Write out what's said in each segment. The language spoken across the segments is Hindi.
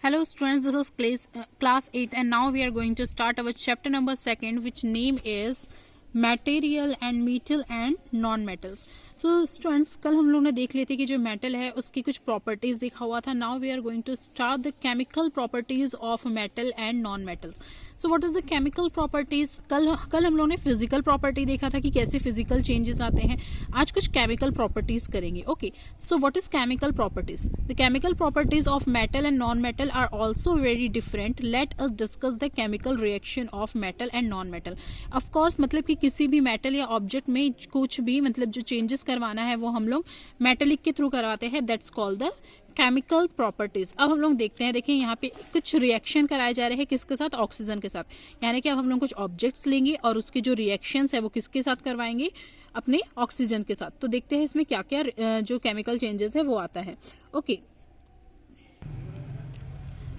Hello students, this is class 8 and now we are going to start our chapter number 2 which name is material and metal and non-metals. So students, कल हम लोग ने देख लिए थे कि जो मेटल है उसकी कुछ प्रॉपर्टीज देखा हुआ था. Now we are going to start the chemical properties of metal and non metals. So what is the chemical properties? कल हम लोग ने फिजिकल प्रॉपर्टी देखा था कि कैसे फिजिकल चेंजेस आते हैं. आज कुछ केमिकल प्रॉपर्टीज करेंगे. Okay, so what is chemical properties? The chemical properties of metal and non metal are also very different. Let us discuss the chemical reaction of metal and non metal. Of course मतलब कि किसी भी मेटल या ऑब्जेक्ट में कुछ भी मतलब जो चेंजेस करवाना है वो हम लोग मेटेलिक के थ्रू करवाते हैं. That's called the chemical properties. अब हम लोग देखते हैं. देखिए यहाँ पे कुछ रिएक्शन कराए जा रहे हैं किसके साथ? ऑक्सीजन के साथ. यानी कि अब हम लोग कुछ ऑब्जेक्ट्स लेंगे और उसके जो रिएक्शंस है वो किसके साथ करवाएंगे? अपने ऑक्सीजन के साथ. तो देखते हैं इसमें क्या क्या जो केमिकल चेंजेस है वो आता है. Okay,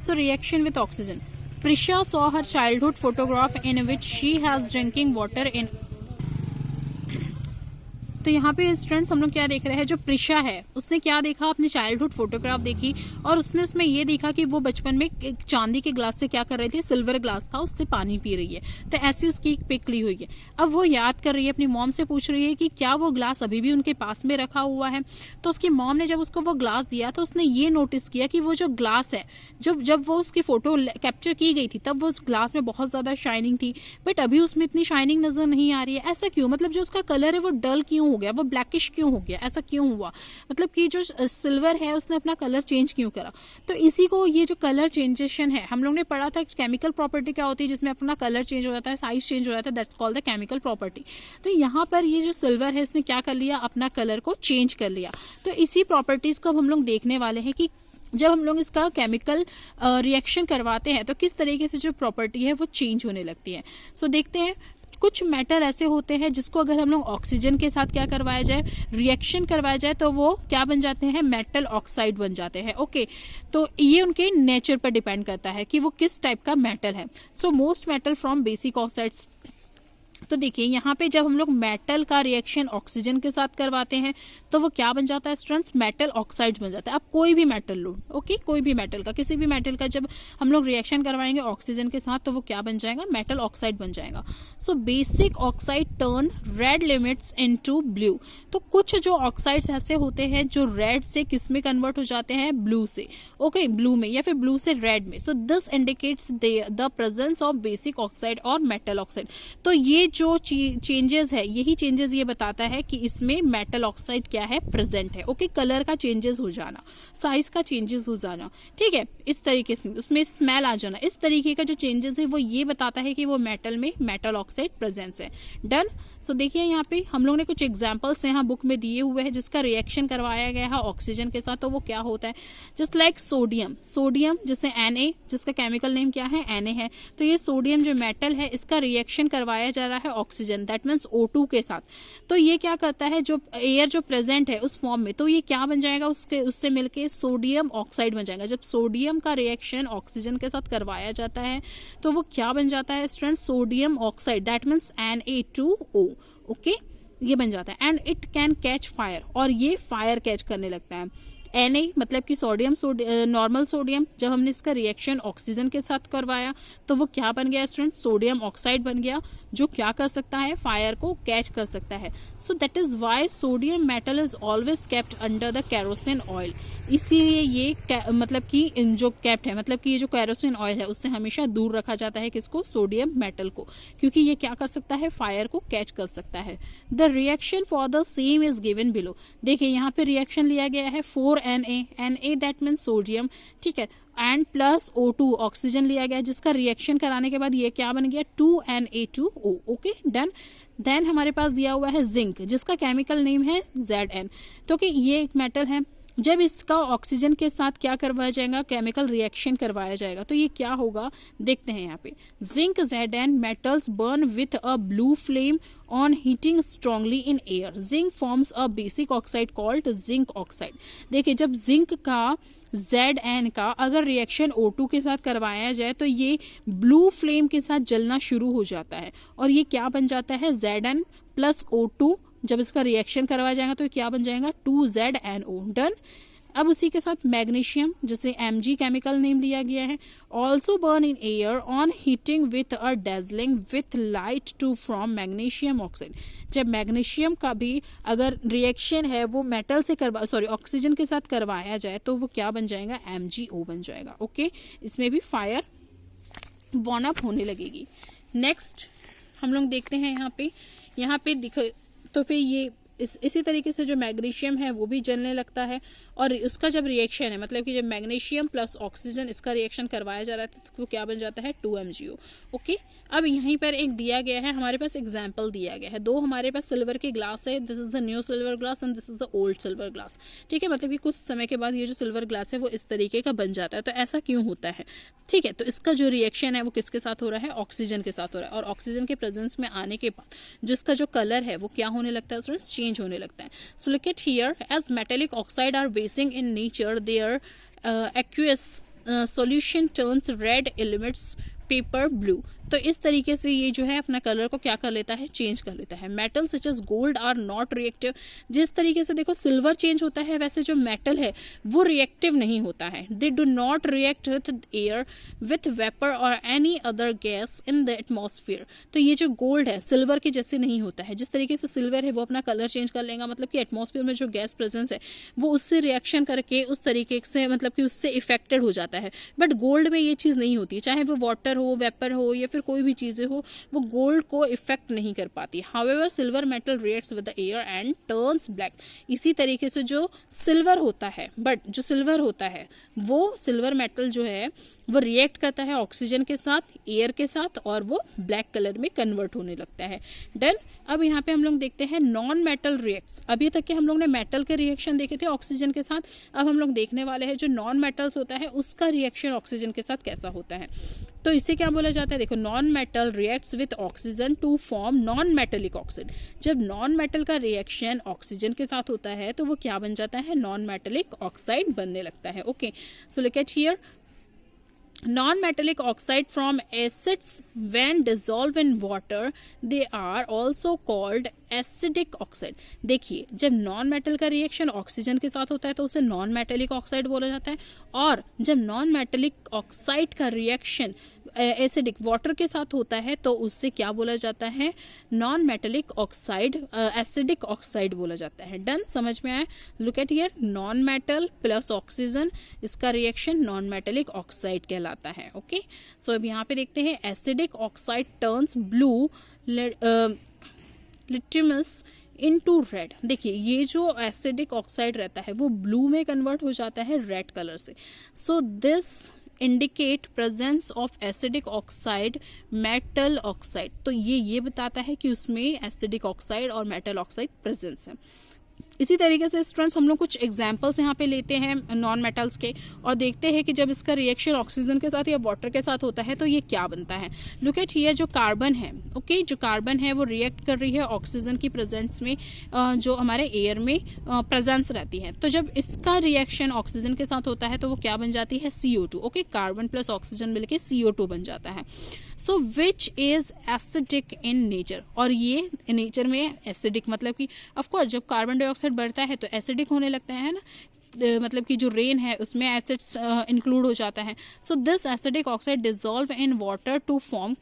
so reaction with oxygen. Prisha saw her childhood photograph in which she has drinking water in. तो यहाँ पे स्टूडेंट्स हम लोग क्या देख रहे हैं? जो प्रिशा है उसने क्या देखा? अपनी चाइल्डहुड फोटोग्राफ देखी और उसने उसमें ये देखा कि वो बचपन में एक चांदी के ग्लास से क्या कर रही थी? सिल्वर ग्लास था, उससे पानी पी रही है. तो ऐसी उसकी एक पिक ली हुई है. अब वो याद कर रही है, अपनी मॉम से पूछ रही है कि क्या वो ग्लास अभी भी उनके पास में रखा हुआ है. तो उसकी मॉम ने जब उसको वो ग्लास दिया तो उसने ये नोटिस किया कि वो जो ग्लास है, जब वो उसकी फोटो कैप्चर की गई थी तब वो उस ग्लास में बहुत ज्यादा शाइनिंग थी, बट अभी उसमें इतनी शाइनिंग नजर नहीं आ रही है. ऐसा क्यों? मतलब जो उसका कलर है वो डल क्यों हो गया? वो ब्लैकिश क्यों हो गया? ऐसा क्यों हुआ? मतलब कि जो सिल्वर है उसने अपना कलर चेंज क्यों करा? तो इसी को ये जो कलर चेंजेशन है हम लोग ने पढ़ा था. केमिकल प्रॉपर्टी क्या होती है? जिसमें अपना कलर चेंज हो जाता है, साइज चेंज हो जाता है. That's called the chemical property. तो यहाँ पर ये जो सिल्वर है इसने क्या कर लिया? अपना कलर को चेंज कर लिया. तो इसी प्रॉपर्टीज को हम लोग देखने वाले हैं कि जब हम लोग इसका केमिकल रिएक्शन करवाते हैं तो किस तरीके से जो प्रॉपर्टी है वो चेंज होने लगती है. सो देखते हैं. कुछ मेटल ऐसे होते हैं जिसको अगर हम लोग ऑक्सीजन के साथ क्या करवाया जाए? रिएक्शन करवाया जाए तो वो क्या बन जाते हैं? मेटल ऑक्साइड बन जाते हैं. ओके, तो ये उनके नेचर पर डिपेंड करता है कि वो किस टाइप का मेटल है. So most metal from basic oxides. तो देखिए यहाँ पे जब हम लोग मेटल का रिएक्शन ऑक्सीजन के साथ करवाते हैं तो वो क्या बन जाता है स्टूडेंट्स? मेटल ऑक्साइड बन जाता है. आप कोई भी मेटल लो. ओके, कोई भी मेटल का, किसी भी मेटल का जब हम लोग रिएक्शन करवाएंगे ऑक्सीजन के साथ तो वो क्या बन जाएगा? मेटल ऑक्साइड बन जाएगा. So basic oxide turn red limits into blue. तो कुछ जो ऑक्साइड्स ऐसे होते हैं जो रेड से किस में कन्वर्ट हो जाते हैं? ब्लू से. ओके, ब्लू में या फिर ब्लू से रेड में. So this indicates the presence of basic oxide और मेटल ऑक्साइड. तो ये जो चेंजेस है, यही चेंजेस ये बताता है कि इसमें मेटल ऑक्साइड क्या है? प्रेजेंट है. ओके, कलर का चेंजेस हो जाना, साइज का चेंजेस हो जाना, ठीक है, इस तरीके से उसमें स्मेल आ जाना, इस तरीके का जो चेंजेस है वो ये बताता है कि वो मेटल में मेटल ऑक्साइड प्रेजेंस है. डन. सो देखिए यहाँ पे हम लोग ने कुछ एग्जाम्पल्स यहाँ बुक में दिए हुए हैं जिसका रिएक्शन करवाया गया है ऑक्सीजन के साथ. तो वो क्या होता है? Just like sodium. सोडियम जैसे Na, जिसका केमिकल नेम क्या है? Na है. तो ये सोडियम जो मेटल है इसका रिएक्शन करवाया जा रहा है ऑक्सीजन, दैट मीन्स O2 के साथ. तो ये क्या करता है? जो एयर जो प्रेजेंट है उस फॉर्म में, तो ये क्या बन जाएगा? उससे मिलके सोडियम ऑक्साइड बन जाएगा. जब सोडियम का रिएक्शन ऑक्सीजन के साथ करवाया जाता है तो वो क्या बन जाता है student? Sodium oxide, that means Na2O. Okay, ये बन जाता है. And it can catch fire, और ये फायर कैच करने लगता है. Na मतलब कि सोडियम, नॉर्मल सोडियम, जब हमने इसका रिएक्शन ऑक्सीजन के साथ करवाया तो वो क्या बन गया स्टूडेंट? सोडियम ऑक्साइड बन गया, जो क्या कर सकता है? फायर को कैच कर सकता है. So that is why sodium metal is always kept under the kerosene oil. इसीलिए ये मतलब कि जो केप्ट है, मतलब कि ये जो केरोसिन ऑयल है उससे हमेशा दूर रखा जाता है. किसको? सोडियम मेटल को, क्योंकि ये क्या कर सकता है? फायर को कैच कर सकता है. The reaction for the same is given below. देखिए यहाँ पे रिएक्शन लिया गया है 4Na दैट मीन्स सोडियम, ठीक है, एंड प्लस O2 ऑक्सीजन लिया गया जिसका रिएक्शन कराने के बाद ये क्या बन गया? 2Na2O. Okay, done. देन हमारे पास दिया हुआ है जिंक जिसका केमिकल नेम है Zn. तो कि ये एक मेटल है. जब इसका ऑक्सीजन के साथ क्या करवाया जाएगा? केमिकल रिएक्शन करवाया जाएगा. तो ये क्या होगा? देखते हैं यहाँ पे. Zinc Zn metals burn with a blue flame on heating strongly in air. Zinc forms a basic oxide called zinc oxide. देखिए जब जिंक का Zn का अगर रिएक्शन O2 के साथ करवाया जाए तो ये ब्लू फ्लेम के साथ जलना शुरू हो जाता है और ये क्या बन जाता है? Zn plus O2. जब इसका रिएक्शन करवाया जाएगा तो क्या बन जाएगा? 2ZNO. डन. अब उसी के साथ मैग्नीशियम, जिसे Mg केमिकल नेम लिया गया है, also burn in air on heating with a dazzling with light to from magnesium oxide. जब मैग्नीशियम का भी अगर रिएक्शन है वो मेटल से ऑक्सीजन के साथ करवाया जाए तो वो क्या बन जाएगा, MgO बन जाएगा। ओके, इसमें भी फायर बॉर्न अप होने लगेगी। नेक्स्ट हम लोग देखते हैं यहाँ पे दिख, तो फिर ये इसी तरीके से जो मैग्नीशियम है वो भी जलने लगता है, और उसका जब रिएक्शन है, मतलब कि जब मैग्नीशियम प्लस ऑक्सीजन इसका रिएक्शन करवाया जा रहा है तो वो क्या बन जाता है, 2MgO। ओके, अब यहीं पर एक दिया गया है, हमारे पास एग्जाम्पल दिया गया है, दो हमारे पास सिल्वर के ग्लास है, this is the new silver glass and this is the old silver glass. ठीक है, मतलब कि कुछ समय के बाद ये जो सिल्वर ग्लास है वो इस तरीके का बन जाता है। तो ऐसा क्यों होता है? ठीक है, तो इसका जो रिएक्शन है वो किसके साथ हो रहा है, ऑक्सीजन के साथ हो रहा है, और ऑक्सीजन के प्रेजेंस में आने के बाद जिसका जो कलर है वो क्या होने लगता है, स्टूडेंट्स, चेंज होने लगता है। So look at here, as metallic oxide are basic in nature, their aqueous solution turns red elements paper blue. तो इस तरीके से ये जो है अपना कलर को क्या कर लेता है, चेंज कर लेता है। Metal such as gold are not reactive. जिस तरीके से देखो सिल्वर चेंज होता है, वैसे जो मेटल है वो रिएक्टिव नहीं होता है। They do not react with air, with vapour और any other gas in the atmosphere. तो ये जो गोल्ड है सिल्वर के जैसे नहीं होता है। जिस तरीके से सिल्वर है वो अपना कलर चेंज कर लेगा, मतलब कि एटमॉस्फेयर में जो गैस प्रेजेंस है वो उससे रिएक्शन करके उस तरीके से, मतलब कि उससे इफेक्टेड हो जाता है। बट गोल्ड में ये चीज नहीं होती, चाहे वो वाटर हो, वेपर हो या फिर कोई भी चीजें हो, वो गोल्ड को इफेक्ट नहीं कर पाती। However silver metal reacts with the air and turns black. इसी तरीके से जो सिल्वर होता है, बट जो सिल्वर होता है वो सिल्वर मेटल जो है वो रिएक्ट करता है ऑक्सीजन के साथ, एयर के साथ, और वो ब्लैक कलर में कन्वर्ट होने लगता है। डन। अब यहाँ पे हम लोग देखते हैं नॉन मेटल रिएक्ट्स। अभी तक के हम लोग ने मेटल के रिएक्शन देखे थे ऑक्सीजन के साथ, अब हम लोग देखने वाले हैं जो नॉन मेटल्स होता है उसका रिएक्शन ऑक्सीजन के साथ कैसा होता है। तो इसे क्या बोला जाता है, देखो, non metal reacts with oxygen to form non metallic oxide. जब नॉन मेटल का रिएक्शन ऑक्सीजन के साथ होता है तो वो क्या बन जाता है, नॉन मेटेलिक ऑक्साइड बनने लगता है। Okay, so look at here, non-metallic oxide from acids when dissolved in water, they are also called acidic oxide. देखिए, जब नॉन मेटल का रिएक्शन ऑक्सीजन के साथ होता है तो उसे नॉन मेटेलिक ऑक्साइड बोला जाता है, और जब नॉन मेटेलिक ऑक्साइड का रिएक्शन एसिडिक वाटर के साथ होता है तो उससे क्या बोला जाता है, non metallic oxide, acidic oxide बोला जाता है। डन, समझ में आया? Look at here, non metal plus oxygen, इसका रिएक्शन नॉन मेटेलिक ऑक्साइड कहलाता है। ओके, सो अब यहाँ पे देखते हैं, acidic oxide turns blue litmus into red. देखिए, ये जो एसिडिक ऑक्साइड रहता है वो ब्लू में कन्वर्ट हो जाता है रेड कलर से। So this indicate presence of acidic oxide metal oxide. तो ये बताता है कि उसमें एसिडिक ऑक्साइड और मेटल ऑक्साइड प्रेजेंस है। इसी तरीके से स्टूडेंट्स हम लोग कुछ एग्जाम्पल्स यहाँ पे लेते हैं नॉन मेटल्स के, और देखते हैं कि जब इसका रिएक्शन ऑक्सीजन के साथ या वाटर के साथ होता है तो ये क्या बनता है। लुक एट हियर, जो कार्बन है, ओके, जो कार्बन है वो रिएक्ट कर रही है ऑक्सीजन की प्रेजेंस में, जो हमारे एयर में प्रेजेंस रहती है। तो जब इसका रिएक्शन ऑक्सीजन के साथ होता है तो वो क्या बन जाती है, CO2। Okay, carbon plus oxygen मिलके CO2 बन जाता है। So which is acidic in nature, और ये नेचर में एसिडिक, मतलब कि ऑफकोर्स जब कार्बन डाइऑक्साइड बढ़ता है तो एसिडिक होने लगता है ना, मतलब कि जो रेन है उसमें एसिड्स इंक्लूड हो जाता है। So this acidic oxide dissolve in water to form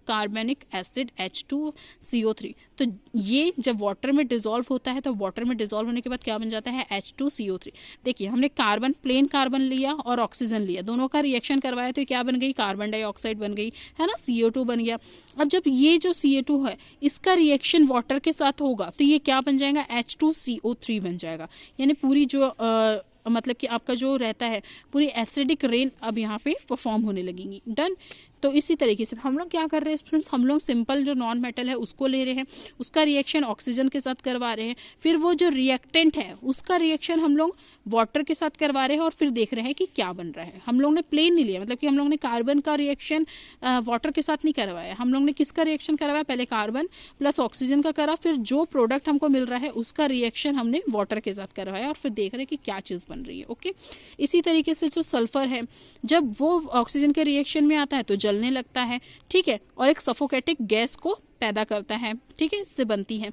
carbonic acid H2CO3। तो ये जब वाटर में डिसॉल्व होता है तो वाटर में डिसॉल्व होने के बाद क्या बन जाता है, H2CO3। देखिए, हमने कार्बन, प्लेन कार्बन लिया और ऑक्सीजन लिया, दोनों का रिएक्शन करवाया तो क्या बन गई, कार्बन डाइऑक्साइड बन गई, है ना, CO2 बन गया। अब जब ये जो CO2 है इसका रिएक्शन वाटर के साथ होगा तो ये क्या बन जाएगा, H2CO3 बन जाएगा। यानी पूरी जो मतलब कि आपका जो रहता है पूरी एसिडिक रेन अब यहाँ पे परफॉर्म होने लगेंगी। डन। तो इसी तरीके से हम लोग क्या कर रहे हैं स्टूडेंट्स, हम लोग सिंपल जो नॉन मेटल है उसको ले रहे हैं, उसका रिएक्शन ऑक्सीजन के साथ करवा रहे हैं, फिर वो जो रिएक्टेंट है उसका रिएक्शन हम लोग वाटर के साथ करवा रहे हैं और फिर देख रहे हैं कि क्या बन रहा है। हम लोग ने प्लेन नहीं लिया, मतलब कि हम लोग ने कार्बन का रिएक्शन वाटर के साथ नहीं करवाया, हम लोग ने किसका रिएक्शन करवाया, पहले कार्बन प्लस ऑक्सीजन का करा, फिर जो प्रोडक्ट हमको मिल रहा है उसका रिएक्शन हमने वाटर के साथ करवाया और फिर देख रहे हैं कि क्या चीज़ बन रही है। ओके, इसी तरीके से जो सल्फर है जब वो ऑक्सीजन के रिएक्शन में आता है तो जलने लगता है, ठीक है, और एक सफोकेटिक गैस को पैदा करता है, ठीक है, इससे बनती है।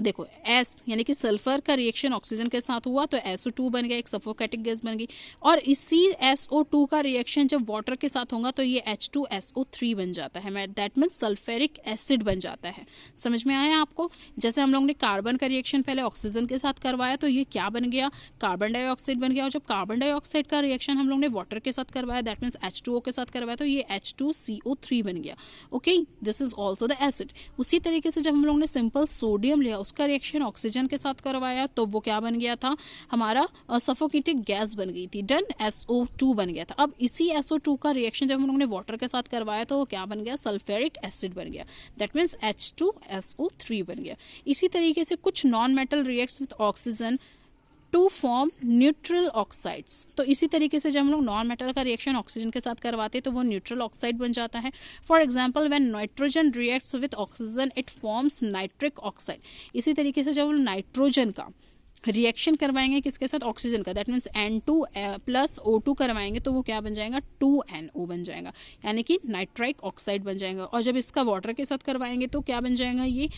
देखो एस यानी कि सल्फर का रिएक्शन ऑक्सीजन के साथ हुआ तो SO2 बन गया, एक सफोकेटिक गैस बन गई। और इसी SO2 का रिएक्शन जब वाटर के साथ होगा तो ये H2SO3 बन जाता है, दैट मीन्स सल्फ्यूरिक एसिड बन जाता है। समझ में आया आपको? जैसे हम लोग ने कार्बन का रिएक्शन पहले ऑक्सीजन के साथ करवाया तो ये क्या बन गया, कार्बन डाइऑक्साइड बन गया। और जब कार्बन डाइऑक्साइड का रिएक्शन हम लोग ने वाटर के साथ करवाया, दैट मीन्स H2O के साथ करवाया तो ये H2CO3 बन गया। Okay, this is also the acid. उसी तरीके से जब हम लोग ने सिंपल सोडियम लिया, उसका रिएक्शन ऑक्सीजन के साथ करवाया तो वो क्या बन गया था, हमारा सफोकेटिक गैस बन गई थी, डन, SO2 बन गया था। अब इसी SO2 का रिएक्शन जब हम लोगों ने वाटर के साथ करवाया तो वो क्या बन गया, सल्फ्यूरिक एसिड बन गया, दैट मीन्स H2SO3 बन गया। इसी तरीके से कुछ non metal reacts with oxygen to form neutral oxides. तो इसी तरीके से जब हम लोग नॉन मेटल का रिएक्शन ऑक्सीजन के साथ करवाते हैं तो वो न्यूट्रल ऑक्साइड बन जाता है। For example when nitrogen reacts with oxygen it forms nitric oxide. इसी तरीके से जब हम नाइट्रोजन का रिएक्शन करवाएंगे किसके साथ, ऑक्सीजन का, that means N2 plus O2 करवाएंगे तो वो क्या बन जाएगा, 2NO बन जाएगा, यानी कि नाइट्रिक ऑक्साइड बन जाएगा। और जब इसका वाटर के साथ करवाएंगे तो क्या बन जाएगा ये।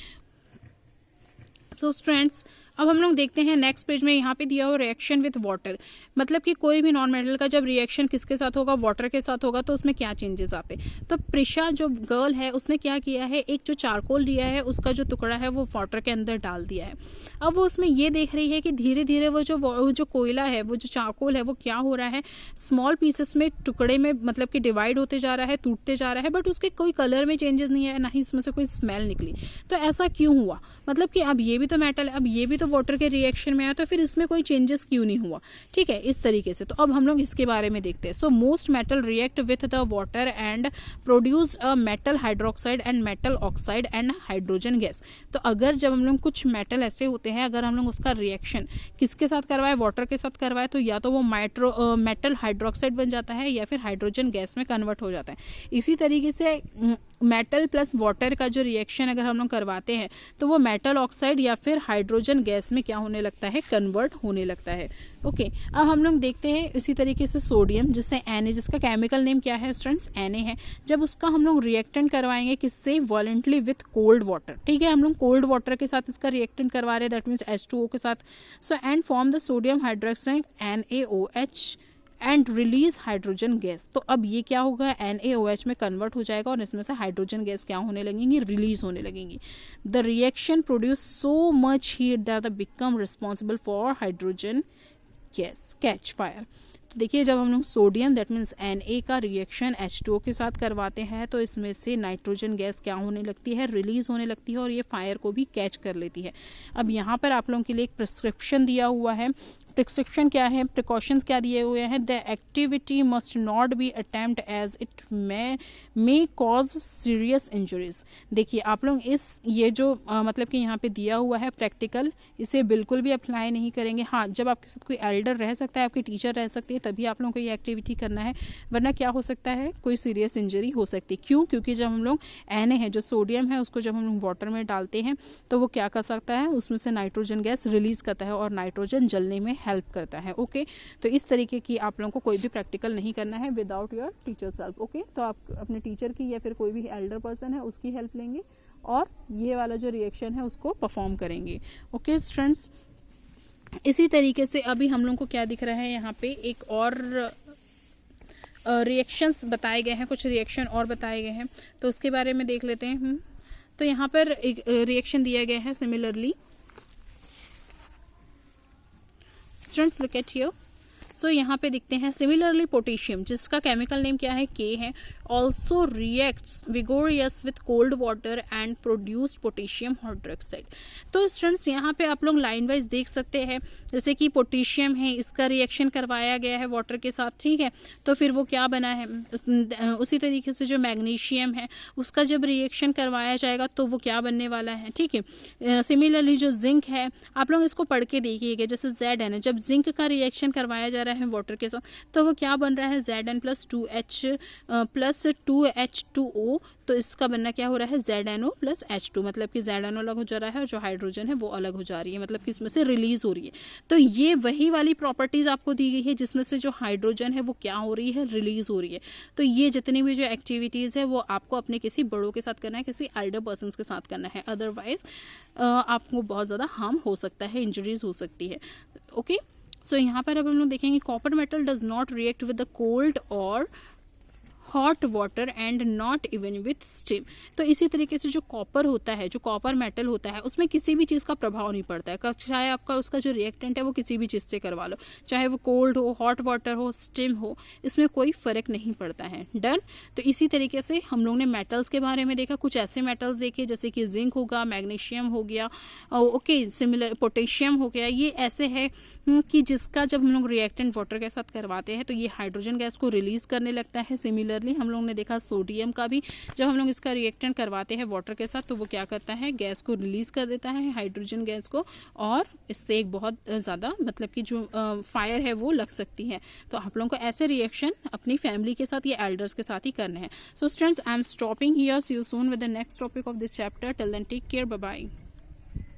सो स्टूडेंट्स, अब हम लोग देखते हैं नेक्स्ट पेज में, यहाँ पे दिया हो रिएक्शन विथ वाटर, मतलब कि कोई भी नॉन मेटल का जब रिएक्शन किसके साथ होगा, वाटर के साथ होगा तो उसमें क्या चेंजेस आते हैं। तो प्रिशा जो गर्ल है उसने क्या किया है, एक जो चारकोल लिया है उसका जो टुकड़ा है वो वाटर के अंदर डाल दिया है। अब वो उसमें ये देख रही है कि धीरे धीरे वो जो कोयला है, वो जो चारकोल है वो क्या हो रहा है, स्मॉल पीसेस में, टुकड़े में, मतलब कि डिवाइड होते जा रहा है, टूटते जा रहा है, बट उसके कोई कलर में चेंजेस नहीं है, ना ही इसमें से कोई स्मेल निकली। तो ऐसा क्यों हुआ, मतलब कि अब ये भी तो मेटल है, अब ये भी तो वाटर के रिएक्शन में आया, तो फिर इसमें कोई चेंजेस क्यों नहीं हुआ। ठीक है, इस तरीके से। तो अब हम लोग इसके बारे में देखते हैं। So most metal react with the water and produce a metal hydroxide and metal oxide and hydrogen gas. तो अगर जब हम लोग कुछ मेटल ऐसे होते हैं, अगर हम लोग उसका रिएक्शन किसके साथ करवाए, वाटर के साथ करवाए, तो या तो वो मेटल हाइड्रोक्साइड बन जाता है या फिर हाइड्रोजन गैस में कन्वर्ट हो जाता है। इसी तरीके से मेटल प्लस वाटर का जो रिएक्शन अगर हम लोग करवाते हैं तो वो मेटल ऑक्साइड या फिर हाइड्रोजन गैस में क्या होने लगता है, कन्वर्ट होने लगता है। ओके, अब हम लोग देखते हैं इसी तरीके से सोडियम, जिससे Na, जिसका केमिकल नेम क्या है स्टूडेंट्स, Na है। जब उसका हम लोग रिएक्टेंट करवाएंगे किससे, वॉलेंटली विथ कोल्ड वाटर। ठीक है, हम लोग कोल्ड वाटर के साथ इसका रिएक्टेंट करवा रहे हैं, दैट मीन्स H2O के साथ। So and form the sodium hydroxide NaOH and release hydrogen gas. तो अब ये क्या होगा, NaOH में कन्वर्ट हो जाएगा और इसमें से हाइड्रोजन गैस क्या होने लगेंगी, रिलीज होने लगेंगी। The reaction produce so much heat that the become responsible for hydrogen gas catch fire. तो देखिए, जब हम लोग सोडियम दैट मीन्स Na का रिएक्शन H2O के साथ करवाते हैं तो इसमें से नाइट्रोजन गैस क्या होने लगती है, रिलीज होने लगती है और ये फायर को भी कैच कर लेती है। अब यहाँ पर आप लोगों के लिए एक प्रिस्क्रिप्शन दिया हुआ है। प्रिस्क्रिप्शन क्या है, प्रिकॉशंस क्या दिए हुए हैं, the activity must not be attempt as it may cause serious injuries. देखिए आप लोग ये जो मतलब कि यहाँ पे दिया हुआ है प्रैक्टिकल, इसे बिल्कुल भी अप्लाई नहीं करेंगे। हाँ, जब आपके साथ कोई एल्डर रह सकता है, आपकी टीचर रह सकती है, तभी आप लोगों को ये एक्टिविटी करना है, वरना क्या हो सकता है, कोई सीरियस इंजरी हो सकती है। क्यों? क्योंकि जब हम लोग Na है, जो सोडियम है, उसको जब हम लोग वाटर में डालते हैं तो वो क्या कर सकता है, उसमें से नाइट्रोजन गैस रिलीज करता है और नाइट्रोजन जलने में हेल्प करता है। ओके, तो इस तरीके की आप लोगों को कोई भी प्रैक्टिकल नहीं करना है without your teachers help. Okay, तो आप अपने टीचर की या फिर कोई भी एल्डर पर्सन है उसकी हेल्प लेंगे और ये वाला जो रिएक्शन है उसको परफॉर्म करेंगे। ओके स्टूडेंट्स, इसी तरीके से अभी हम लोग को क्या दिख रहा है, यहाँ पे एक और रिएक्शंस बताए गए हैं, कुछ रिएक्शन और बताए गए हैं, तो उसके बारे में देख लेते हैं। तो यहाँ पर एक रिएक्शन दिया गया है similarly. Students look at here. So यहाँ पे दिखते हैं सिमिलरली पोटेशियम, जिसका केमिकल नेम क्या है, K है, also reacts vigorous with cold water and produced potassium hydroxide. तो स्टूडेंट्स यहाँ पे आप लोग लाइन वाइज देख सकते हैं, जैसे कि पोटेशियम है, इसका रिएक्शन करवाया गया है वाटर के साथ, ठीक है, तो फिर वो क्या बना है। उसी तरीके से जो मैग्नीशियम है उसका जब रिएक्शन करवाया जाएगा तो वो क्या बनने वाला है, ठीक है। सिमिलरली जो जिंक है, आप लोग इसको पढ़ के देखिएगा, जैसे Zn है, जब जिंक का रिएक्शन करवाया जा रहा है वाटर के साथ, तो वो क्या बन रहा है Zn plus 2H plus 2H2O, तो इसका बनना क्या हो रहा है ZnO प्लस H2, मतलब कि ZnO अलग हो जा रहा है और जो हाइड्रोजन है वो अलग हो जा रही है, मतलब कि इसमें से रिलीज हो रही है। तो ये वही वाली प्रॉपर्टीज आपको दी गई है जिसमें से जो हाइड्रोजन है वो क्या हो रही है, रिलीज हो रही है। तो ये जितनी भी जो एक्टिविटीज है वो आपको अपने किसी बड़ों के साथ करना है, किसी एल्डर पर्सन के साथ करना है, अदरवाइज आपको बहुत ज़्यादा हार्म हो सकता है, इंजरीज हो सकती है। ओके, सो यहाँ पर अब हम लोग देखेंगे copper metal does not react with the cold और hot water and not even with steam. तो इसी तरीके से जो कॉपर होता है, जो कॉपर मेटल होता है, उसमें किसी भी चीज़ का प्रभाव नहीं पड़ता है, चाहे आपका उसका जो रिएक्टेंट है वो किसी भी चीज़ से करवा लो, चाहे वो कोल्ड हो, हॉट वाटर हो, स्टीम हो, इसमें कोई फर्क नहीं पड़ता है। डन। तो इसी तरीके से हम लोग ने मेटल्स के बारे में देखा, कुछ ऐसे मेटल्स देखे जैसे कि जिंक होगा, मैग्नीशियम हो गया, ओके, सिमिलर पोटेशियम हो गया। ये ऐसे है कि जिसका जब हम लोग रिएक्टेंट वाटर के साथ करवाते हैं तो ये हाइड्रोजन गैस को रिलीज करने लगता है। सिमिलरली हम लोग ने देखा सोडियम का भी, जब हम लोग इसका रिएक्टेंट करवाते हैं वाटर के साथ तो वो क्या करता है, गैस को रिलीज कर देता है, हाइड्रोजन गैस को, और इससे एक बहुत ज़्यादा मतलब कि जो फायर है वो लग सकती है। तो आप लोगों को ऐसे रिएक्शन अपनी फैमिली के साथ या एल्डर्स के साथ ही करने हैं। So students, I am stopping here, see you soon with the next topic of this chapter. Till then take care, bye bye.